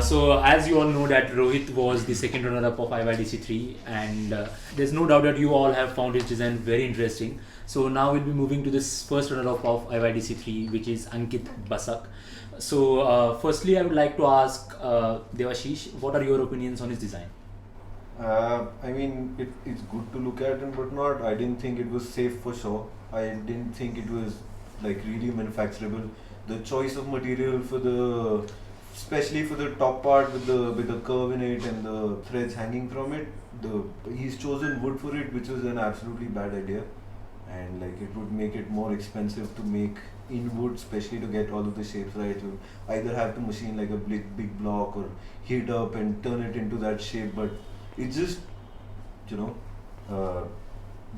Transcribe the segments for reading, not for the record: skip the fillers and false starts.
So as you all know that Rohit was the second runner-up of IYDC3, and there's no doubt that you all have found his design very interesting. So now we'll be moving to this first runner-up of IYDC3, which is Ankit Basak. So firstly, I would like to ask Devashish, what are your opinions on his design? I mean, it's good to look at and whatnot. I didn't think it was safe for sure. I didn't think it was like really manufacturable. The choice of material for the, especially for the top part with the curve in it and the threads hanging from it, he's chosen wood for it, which was an absolutely bad idea. And like it would make it more expensive to make in wood, especially to get all of the shapes right. You either have to machine like a big block or heat up and turn it into that shape, but it's just,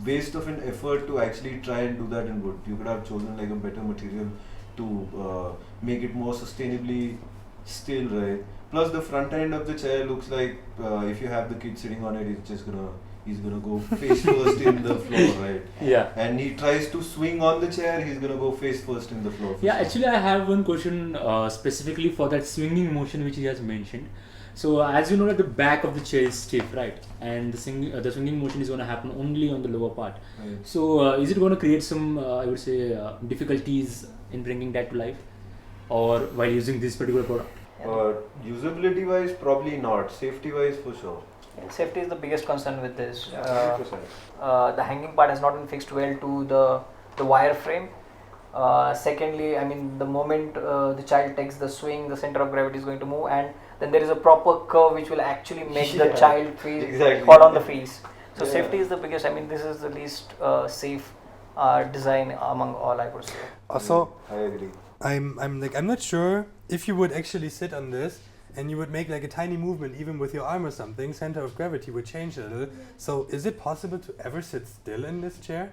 waste of an effort to actually try and do that in wood. You could have chosen like a better material to make it more sustainably still, right? Plus the front end of the chair looks like if you have the kid sitting on it, he's gonna go face first in the floor, right? Yeah. And he tries to swing on the chair, he's gonna go face first in the floor. Yeah, actually I have one question specifically for that swinging motion which he has mentioned. So as you know that the back of the chair is stiff, right? And the swinging motion is going to happen only on the lower part. Right. So is it going to create some, I would say, difficulties in bringing that to life, or while using this particular product? Usability wise, probably not. Safety wise, for sure. Safety is the biggest concern with this. The hanging part has not been fixed well to the wire frame. Secondly, I mean, the moment the child takes the swing, the center of gravity is going to move, and then there is a proper curve which will actually make the child fall on the face. So safety is the biggest. I mean, this is the least safe design among all, I would say. Also, I agree. I'm not sure if you would actually sit on this and you would make like a tiny movement even with your arm or something, center of gravity would change a little. So is it possible to ever sit still in this chair?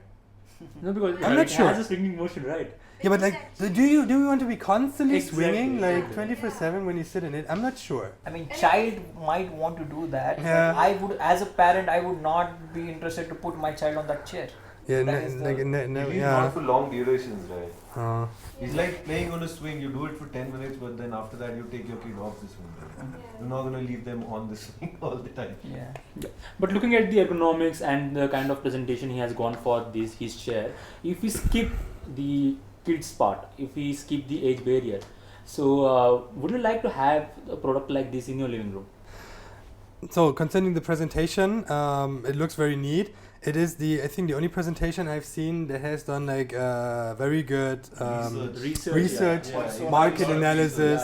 No, because I'm not sure. It has a swinging motion, right? Yeah, but like, do you want to be constantly swinging like Exactly. 24/7 when you sit in it? I'm not sure. I mean, child might want to do that. Yeah. But I would, as a parent, I would not be interested to put my child on that chair. Yeah, That is Not for long durations, right? Uh, It's like playing on a swing. You do it for 10 minutes, but then after that, you take your kid off the swing. Right? You're not gonna leave them on the swing all the time. Yeah. But looking at the ergonomics and the kind of presentation he has gone for his chair, if we skip the kids part, if we skip the age barrier, so would you like to have a product like this in your living room? So concerning the presentation, it looks very neat. It is I think the only presentation I've seen that has done like very good research, market analysis,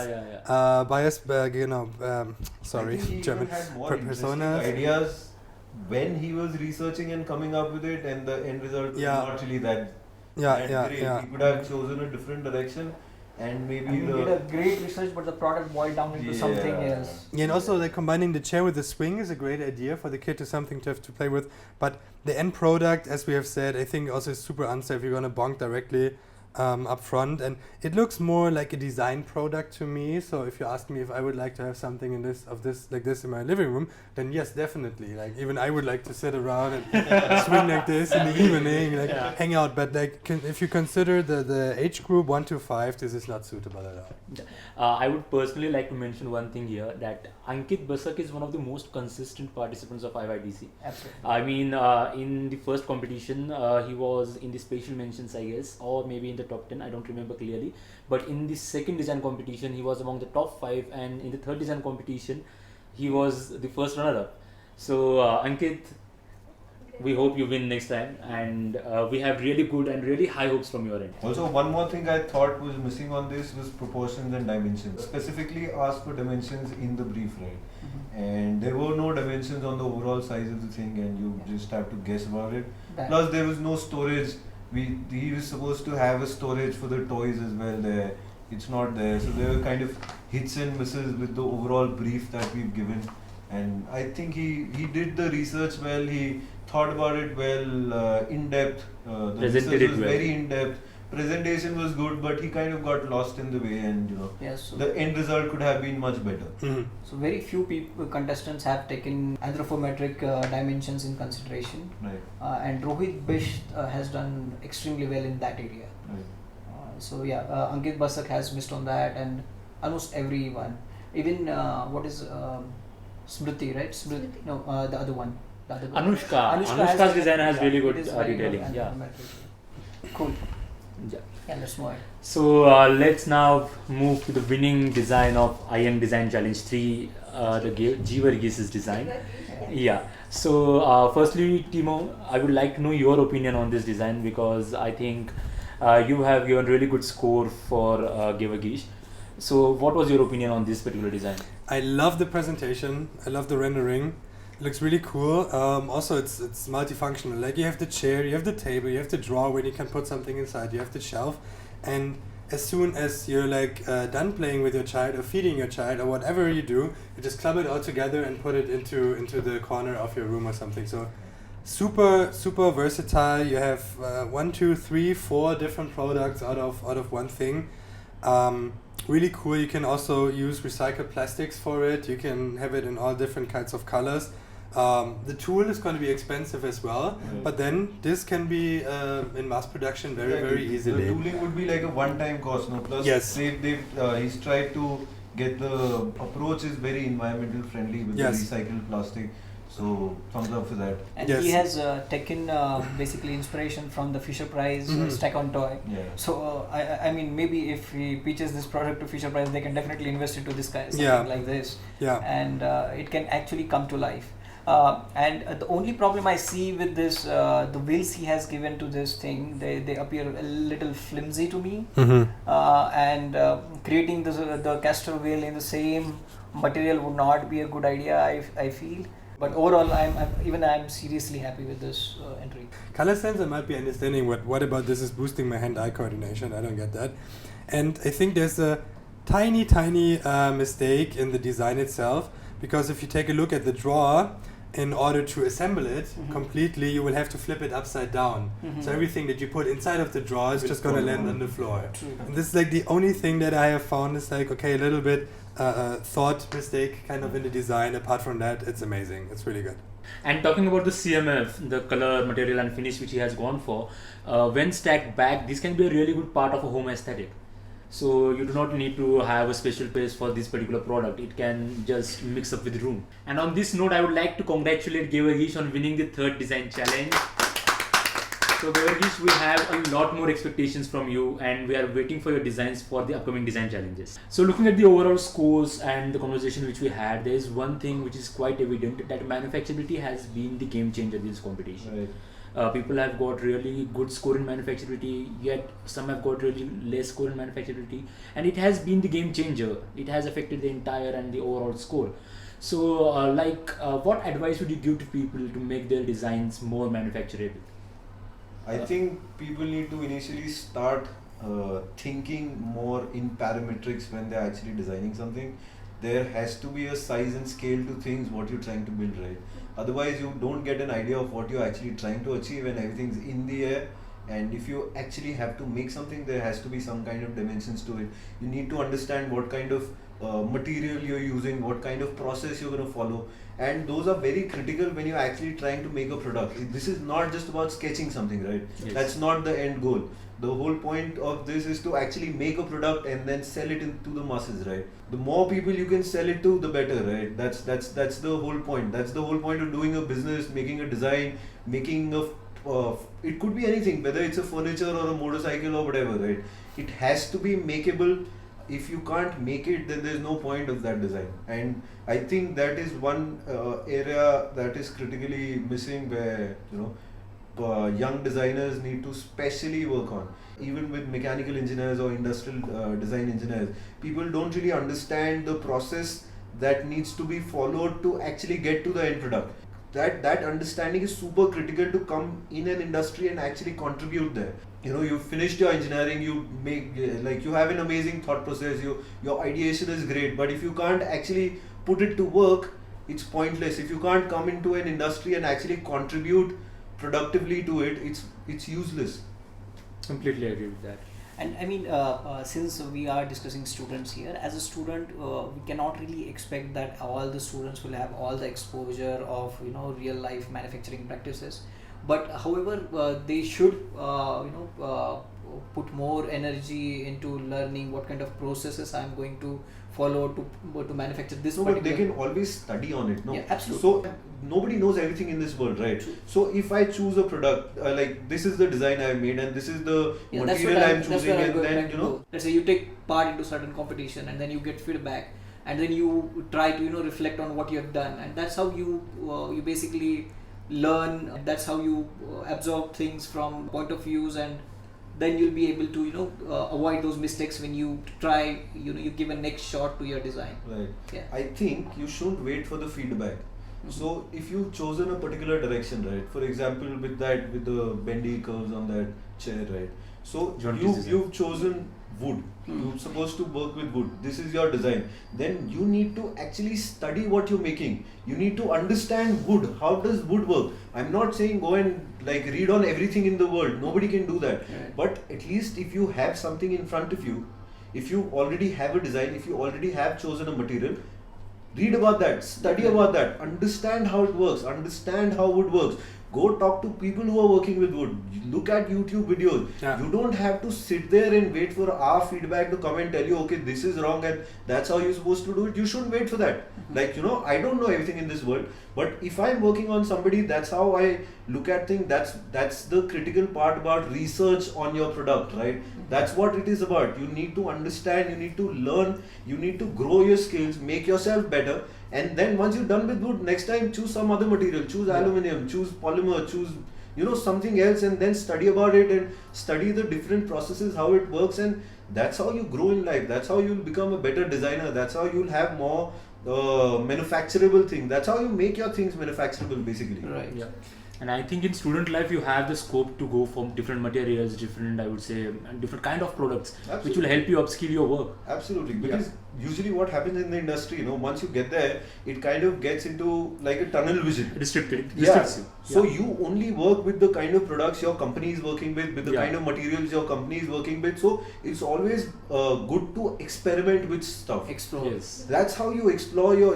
bias, sorry, I think he German, even had more interesting personas. ideas when he was researching and coming up with it, and the end result was not really that great. He could have chosen a different direction. And maybe He did a great research, but the product boiled down into something else. Yeah, and also like combining the chair with the swing is a great idea for the kid to something to have to play with. But the end product, as we have said, I think also is super unsafe. You're gonna bonk directly up front, and it looks more like a design product to me. So if you ask me if I would like to have something like this in my living room, then yes, definitely. Like even I would like to sit around and swing like this in the evening, like hang out. But like if you consider the age group 1 to 5, this is not suitable at all. I would personally like to mention one thing here, that Ankit Basak is one of the most consistent participants of IYDC. Absolutely. I mean, in the first competition, he was in the special mentions, I guess, or maybe in the top 10, I don't remember clearly. But in the second design competition, he was among the top 5, and in the third design competition, he was the first runner-up. So, Ankit, we hope you win next time, and we have really good and really high hopes from your end. Also, one more thing I thought was missing on this was proportions and dimensions. Specifically asked for dimensions in the brief, right? And there were no dimensions on the overall size of the thing, and you just have to guess about it. Plus, there was no storage. He was supposed to have a storage for the toys as well there. It's not there. So there were kind of hits and misses with the overall brief that we've given. And I think he did the research well. He thought about it well, in depth. The Presented research it was well. very in depth. Presentation was good, but he kind of got lost in the way, and Yes. the end result could have been much better. So very few contestants have taken anthropometric dimensions in consideration, Right. and Rohit Bish has done extremely well in that area. Right. So Ankit Basak has missed on that, and almost everyone. Even what is Smriti, right? Smriti. No, the other one. The other girl. Anushka's design has really good it is very good detailing. and Yeah. Cool. Yeah. Yeah, let's move on. So let's now move to the winning design of IM Design Challenge 3, the IYDC's design. Yeah. So firstly, Timo, I would like to know your opinion on this design, because I think you have given really good score for IYDC. So what was your opinion on this particular design? I love the presentation. I love the rendering. It looks really cool. Also, it's multifunctional. Like, you have the chair, you have the table, you have the drawer where you can put something inside, you have the shelf, and as soon as you're like done playing with your child or feeding your child or whatever you do, you just club it all together and put it into the corner of your room or something. So super versatile. You have 1, 2, 3, 4 different products out of one thing. Really cool. You can also use recycled plastics for it. You can have it in all different kinds of colors. The tool is going to be expensive as well, but then this can be in mass production very easily. The tooling would be like a one-time cost, no? Plus, Yes. he's tried to get the approach is very environmental friendly with Yes. the recycled plastic. So thumbs up for that. And Yes. he has taken basically inspiration from the Fisher Price stack-on toy. Yeah. So I mean, maybe if he pitches this product to Fisher Price, they can definitely invest into this kind something Yeah. like this, Yeah. and it can actually come to life. And the only problem I see with this, the wheels he has given to this thing, they appear a little flimsy to me. And creating the caster wheel in the same material would not be a good idea, I feel. But overall, I'm seriously happy with this entry. Color sensor might be understanding what about this is boosting my hand-eye coordination. I don't get that. And I think there's a tiny mistake in the design itself, because if you take a look at the drawer, in order to assemble it completely, you will have to flip it upside down. So everything that you put inside of the drawer is just going to land on the floor. True. And this is like the only thing that I have found is like, okay, a little bit thought mistake kind of in the design. Apart from that, it's amazing. It's really good. And talking about the CMF, the color, material and finish which he has gone for, when stacked back, this can be a really good part of a home aesthetic. So you do not need to have a special place for this particular product. It can just mix up with the room. And on this note, I would like to congratulate IYDC on winning the 3rd design challenge. So IYDC, we have a lot more expectations from you, and we are waiting for your designs for the upcoming design challenges. So looking at the overall scores and the conversation which we had, there is one thing which is quite evident, that manufacturability has been the game changer in this competition. Right. People have got really good score in manufacturability, yet some have got really less score in manufacturability, and it has been the game changer. It has affected the entire and the overall score. So what advice would you give to people to make their designs more manufacturable? I think people need to initially start thinking more in parametrics when they're actually designing something. There has to be a size and scale to things what you're trying to build, right? Otherwise, you don't get an idea of what you're actually trying to achieve, and everything's in the air. And if you actually have to make something, there has to be some kind of dimensions to it. You need to understand what kind of material you're using, what kind of process you're going to follow, and those are very critical when you're actually trying to make a product. This is not just about sketching something, right? Yes. That's not the end goal. The whole point of this is to actually make a product and then sell it into the masses, right? The more people you can sell it to, the better, right? That's the whole point. That's the whole point of doing a business, making a design, making a it could be anything, whether it's a furniture or a motorcycle or whatever, right? It has to be makeable. If you can't make it, then there's no point of that design. And I think that is one area that is critically missing, where young designers need to specially work on. Even with mechanical engineers or industrial design engineers, people don't really understand the process that needs to be followed to actually get to the end product. That understanding is super critical to come in an industry and actually contribute there. You finished your engineering, you make you have an amazing thought process, your ideation is great, but if you can't actually put it to work, it's pointless. If you can't come into an industry and actually contribute productively to it, it's useless. Completely agree with that. And I mean, since we are discussing students here, as a student, we cannot really expect that all the students will have all the exposure of real life manufacturing practices. But however, they should put more energy into learning what kind of processes I'm going to follow to manufacture this No, but particular. they can always study on it, no? Yeah, absolutely. So nobody knows everything in this world, right? True. So if I choose a product, like this is the design I made and this is the material I'm choosing, and then you know. Let's say you take part into certain competition and then you get feedback and then you try to reflect on what you have done, and that's how you basically learn. That's how you absorb things from point of views, and then you'll be able to avoid those mistakes when you try you give a next shot to your design. Right. Yeah. I think you shouldn't wait for the feedback. So if you've chosen a particular direction, right? For example, with the bendy curves on that chair, right? So you've chosen wood. You're supposed to work with wood. This is your design. Then you need to actually study what you're making. You need to understand wood. How does wood work? I'm not saying go and like read on everything in the world. Nobody can do that. Right. But at least if you have something in front of you, if you already have a design, if you already have chosen a material, read about that, study about that, understand how it works, understand how wood works. Go talk to people who are working with wood. Look at YouTube videos. Yeah. You don't have to sit there and wait for our feedback to come and tell you, okay, this is wrong and that's how you're supposed to do it. You shouldn't wait for that. Like, I don't know everything in this world, but if I'm working on somebody, that's how I look at things. That's the critical part about research on your product, right? That's what it is about. You need to understand, you need to learn, you need to grow your skills, make yourself better. And then once you're done with wood, next time choose some other material, choose aluminum, choose polymer, choose something else, and then study about it and study the different processes, how it works, and that's how you grow in life. That's how you'll become a better designer. That's how you'll have more manufacturable things. That's how you make your things manufacturable, basically. Right. Yeah. And I think in student life you have the scope to go from different materials, different kind of products, Absolutely. which will help you upskill your work. Absolutely, because usually what happens in the industry, once you get there, it kind of gets into like a tunnel vision. Restricts Yeah. you. So you only work with the kind of products your company is working with the kind of materials your company is working with. So it's always good to experiment with stuff. Explore. Yes. That's how you explore your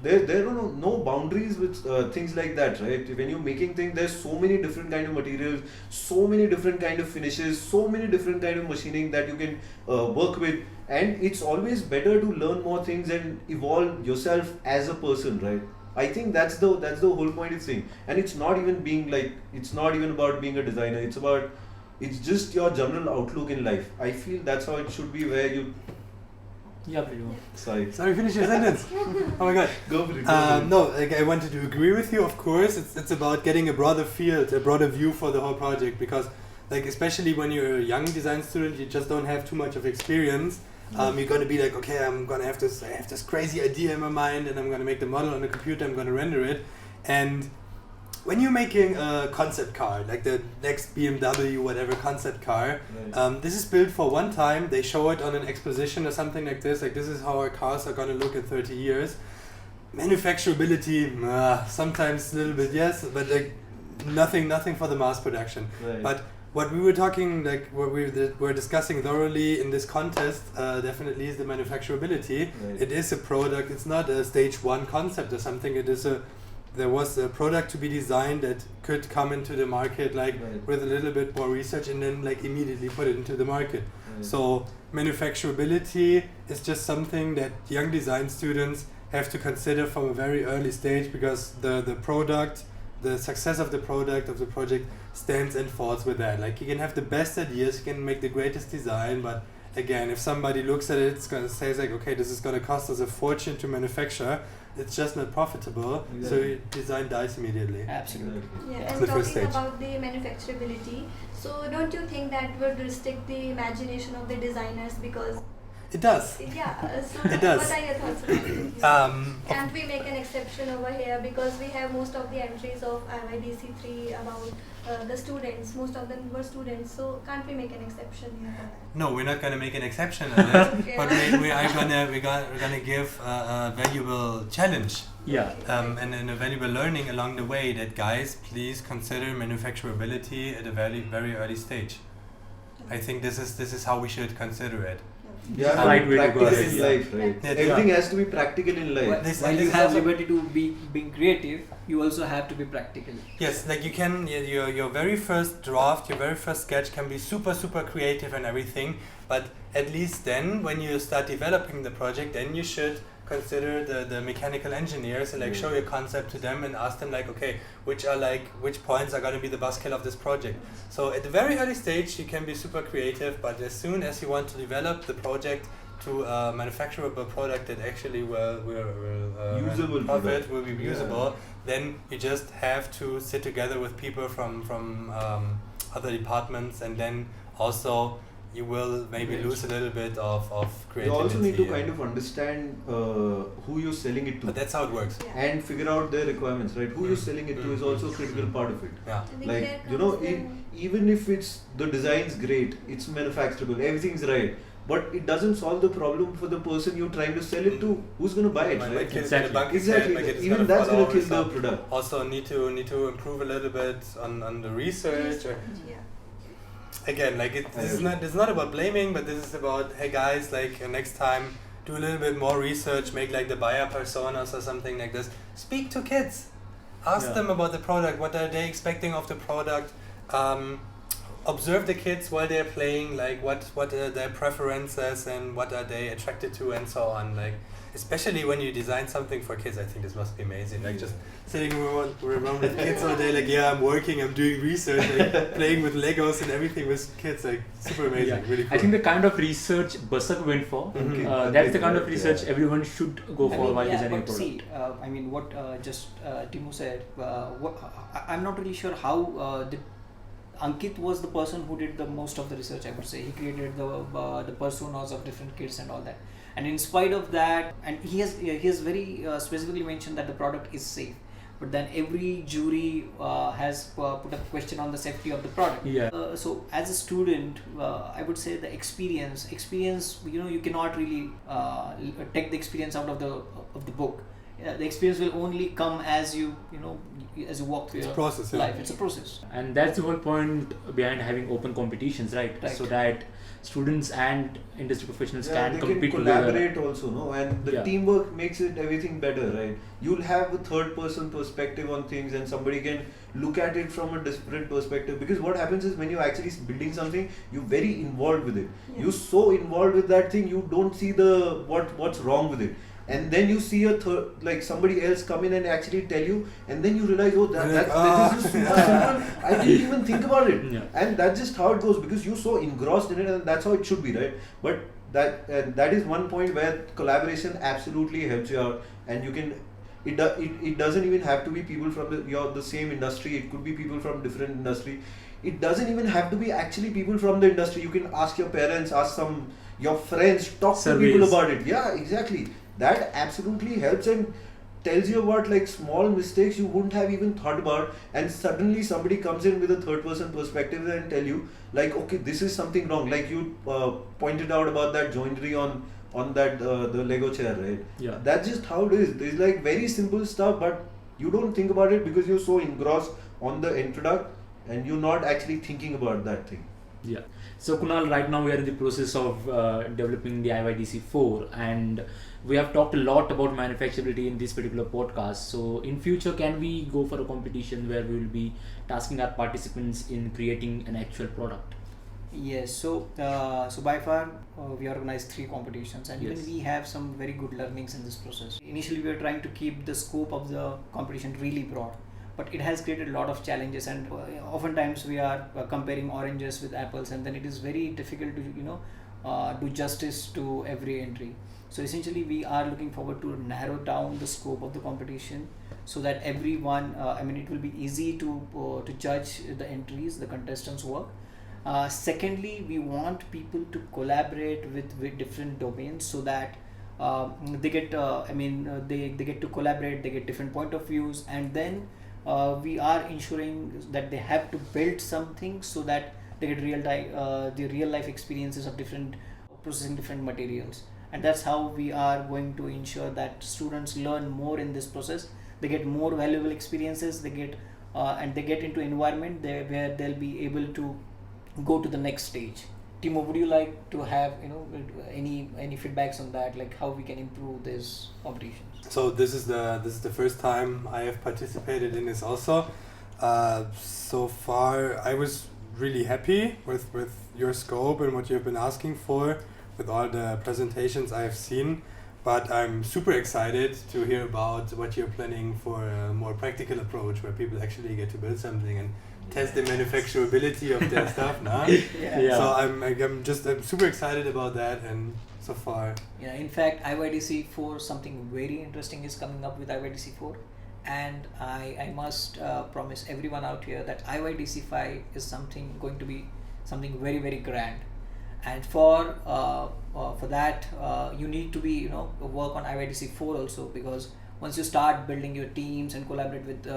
there are no boundaries with things like that, right? When you're making things, there's so many different kind of materials, so many different kind of finishes, so many different kind of machining that you can work with, and it's always better to learn more things and evolve yourself as a person, right? I think that's the whole point of thing, and it's not even about being a designer. It's just your general outlook in life. I feel that's how it should be. Where you Pretty much. sorry Finish your sentence. Oh my god. go for it. No, I wanted to agree with you. Of course, it's about getting a broader field, a broader view for the whole project, because especially when you're a young design student, you just don't have too much of experience. You're gonna be like, okay, I have this crazy idea in my mind, and I'm gonna make the model on the computer. I'm gonna render it, and when you're making a concept car, like the next BMW, whatever concept car, this is built for one time. They show it on an exposition or something like this. Like, this is how our cars are going to look in 30 years. Manufacturability, sometimes a little bit yes, but nothing for the mass production. Right. But what we were talking, what we were discussing thoroughly in this contest, definitely is the manufacturability. Right. It is a product. It's not a stage 1 concept or something. There was a product to be designed that could come into the market with a little bit more research, and then immediately put it into the market. Right. So manufacturability is just something that young design students have to consider from a very early stage, because the product, the success of the project stands and falls with that. You can have the best ideas, you can make the greatest design, but again, if somebody looks at it, it's going to say okay, this is going to cost us a fortune to manufacture. It's just not profitable, so design dies immediately. Absolutely. Yeah, That's and the first talking stage. about the manufacturability, so don't you think that would restrict the imagination of the designers? Because It does. so It does. what are your thoughts about it? Can't we make an exception over here, because we have most of the entries of IYDC3 about the students, most of them were students, so can't we make an exception here? No, we're not going to make an exception on that, Okay. but we're gonna give a valuable challenge. Yeah. And a valuable learning along the way, that guys, please consider manufacturability at a very, very early stage. I think this is how we should consider it. Yeah, the right way to go practical ahead. in Yeah. life, right? Yeah. Everything has to be practical in life. While you have liberty to being creative, you also have to be practical. Yes, like you can, your very first draft, your very first sketch can be super creative and everything, but at least then when you start developing the project, then you should consider the mechanical engineers and like show your concept to them and ask them like, okay, which points are going to be the buzzkill of this project. So at the very early stage you can be super creative, but as soon as you want to develop the project to a manufacturable product that actually will Usable profit, product. will be usable, then you just have to sit together with people from other departments, and then also you will maybe lose a little bit of You creativity. also need to kind of understand who you're selling it to. But that's how it works. And figure out their requirements, right? Who you're selling it to is also a critical part of it. Yeah. I think Like, there you know, comes even if it's the design's great, it's manufacturable, everything's right, but it doesn't solve the problem for the person you're trying to sell it to. Who's going to buy it, My right? kid is Exactly. gonna bunk his Exactly. head, my kid is Even gonna that's fall going to over, kill the so product. Also need to improve a little bit on the research. Or Yeah. again, like it's not about blaming, but this is about, hey guys, like next time do a little bit more research, make like the buyer personas or something like this. Speak to kids, ask them about the product, what are they expecting of the product. Observe the kids while they're playing, like what are their preferences and what are they attracted to and so on. Like especially when you design something for kids, I think this must be amazing. Like just sitting around with kids all day, like I'm working, I'm doing research, like playing with Legos and everything with kids, like super amazing, really cool. I think the kind of research Basak went for, Mhm. that's the kind of research everyone should go for while designing a but product. see, I mean, what Timo said, I'm not really sure how Ankit was the person who did the most of the research, I would say. He created the personas of different kids and all that. And in spite of that, and he has very specifically mentioned that the product is safe. But then every jury has put a question on the safety of the product. Yeah. So as a student, I would say the experience, you cannot really take the experience out of the book. The experience will only come as you walk through It's a your process, yeah. life. It's a process. And that's the whole point behind having open competitions, right? So that students and industry professionals Yeah, can they compete can together. collaborate also, no? And the teamwork makes it everything better, right? You'll have a third person perspective on things, and somebody can look at it from a different perspective. Because what happens is when you're actually building something, you're very involved with it. Yeah. You're so involved with that thing, you don't see what's wrong with it. And then you see somebody else come in and actually tell you, and then you realize, oh, this is super simple. I didn't even think about it. Yeah. And that's just how it goes, because you're so engrossed in it, and that's how it should be, right? But that is one point where collaboration absolutely helps you out, and you can. It doesn't even have to be people from the same industry. It could be people from different industry. It doesn't even have to be actually people from the industry. You can ask your parents, ask your friends, talk to people about it. Yeah, exactly. That absolutely helps and tells you about like small mistakes you wouldn't have even thought about, and suddenly somebody comes in with a third person perspective and tell you like, okay, this is something wrong. Like you pointed out about that joinery on that the Lego chair, right? Yeah. That's just how it is. There's like very simple stuff, but you don't think about it because you're so engrossed on the end product and you're not actually thinking about that thing. Yeah. So Kunal, right now we are in the process of developing the IYDC4, and we have talked a lot about manufacturability in this particular podcast. So in future, can we go for a competition where we will be tasking our participants in creating an actual product? Yes. So by far we organized 3 competitions, and even we have some very good learnings in this process. Initially, we were trying to keep the scope of the competition really broad, but it has created a lot of challenges, and oftentimes we are comparing oranges with apples, and then it is very difficult to do justice to every entry. So essentially we are looking forward to narrow down the scope of the competition so that everyone, it will be easy to judge the entries, the contestants' work. Secondly, we want people to collaborate with different domains so that they get they get to collaborate, they get different point of views, and then we are ensuring that they have to build something so that they get the real life experiences of processing different materials. And that's how we are going to ensure that students learn more in this process. They get more valuable experiences. They get into environment where they'll be able to go to the next stage, Timo, would you like to have any feedbacks on that, like how we can improve this competition? So this is the first time I have participated in this also. So far, I was really happy with your scope and what you have been asking for, with all the presentations I have seen. But I'm super excited to hear about what you're planning for a more practical approach, where people actually get to build something and test the manufacturability of their stuff. Nah? Yeah. So I'm super excited about that, and so far. Yeah, in fact, IYDC4, something very interesting is coming up with IYDC4, and I must promise everyone out here that IYDC5 is going to be something very, very grand. And for that, you need to be work on IYDC4 also, because once you start building your teams and collaborate with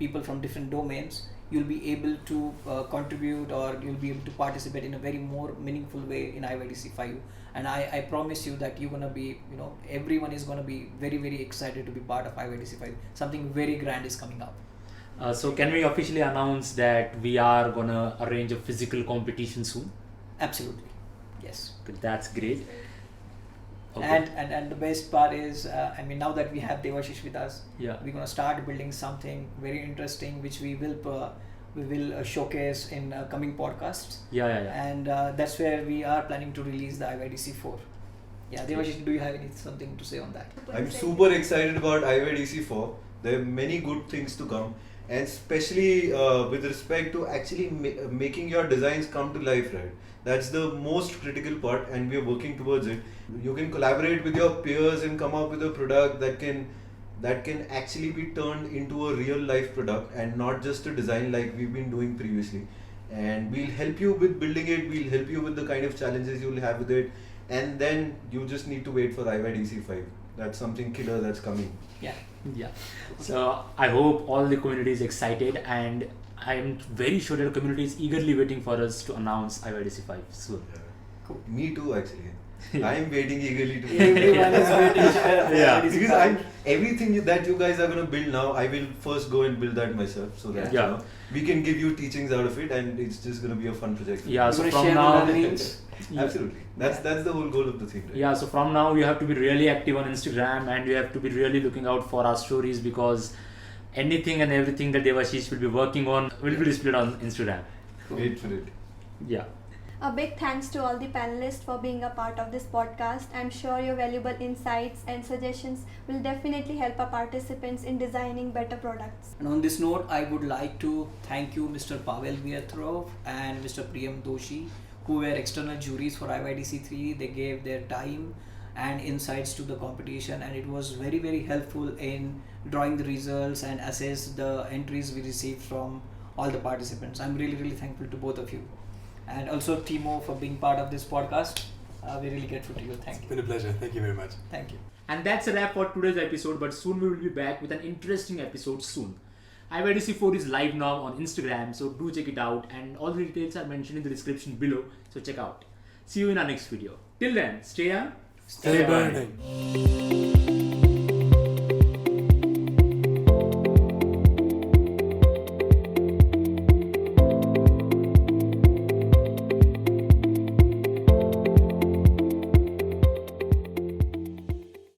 people from different domains, you'll be able to contribute, or you'll be able to participate in a very more meaningful way in IYDC5. And I promise you that you're gonna be, everyone is gonna be very, very excited to be part of IYDC5. Something very grand is coming up. So can we officially announce that we are gonna arrange a physical competition soon? Absolutely, yes. That's great. Okay. And the best part is, now that we have Devashish with us, yeah, we're gonna start building something very interesting, which we will showcase in coming podcasts. Yeah. And that's where we are planning to release the IYDC4. Yeah, Devashish, do you have something to say on that? I'm super excited about IYDC4. There are many good things to come, and especially with respect to actually making your designs come to life, right? That's the most critical part, and we are working towards it. You can collaborate with your peers and come up with a product that can actually be turned into a real life product, and not just a design like we've been doing previously. And we'll help you with building it, we'll help you with the kind of challenges you'll have with it, and then you just need to wait for IYDC5. That's something killer that's coming. Yeah. So I hope all the community is excited, and I'm very sure that the community is eagerly waiting for us to announce IYDC5 soon. Cool. Me too, actually. I'm waiting eagerly to. Everyone is waiting. Yeah. Because everything that you guys are gonna build now, I will first go and build that myself, so that we can give you teachings out of it, and it's just gonna be a fun project. Yeah. So from share now, absolutely. That's the whole goal of the thing. Right? Yeah. So from now, you have to be really active on Instagram, and you have to be really looking out for our stories, because anything and everything that Devashish will be working on will be displayed on Instagram. Wait for it. Yeah. A big thanks to all the panelists for being a part of this podcast. I'm sure your valuable insights and suggestions will definitely help our participants in designing better products. And on this note, I would like to thank you, Mr. Pavel Viatrov and Mr. Priyam Doshi, who were external juries for IYDC3. They gave their time and insights to the competition, and it was very, very helpful in drawing the results and assess the entries we received from all the participants. I'm really, really thankful to both of you. And also Timo for being part of this podcast. We're really grateful to you. Thank you. It's been a pleasure. Thank you very much. Thank you. And that's a wrap for today's episode, but soon we will be back with an interesting episode soon. IYDC4 is live now on Instagram, so do check it out, and all the details are mentioned in the description below, so check out. See you in our next video. Till then, stay young, Stay burning.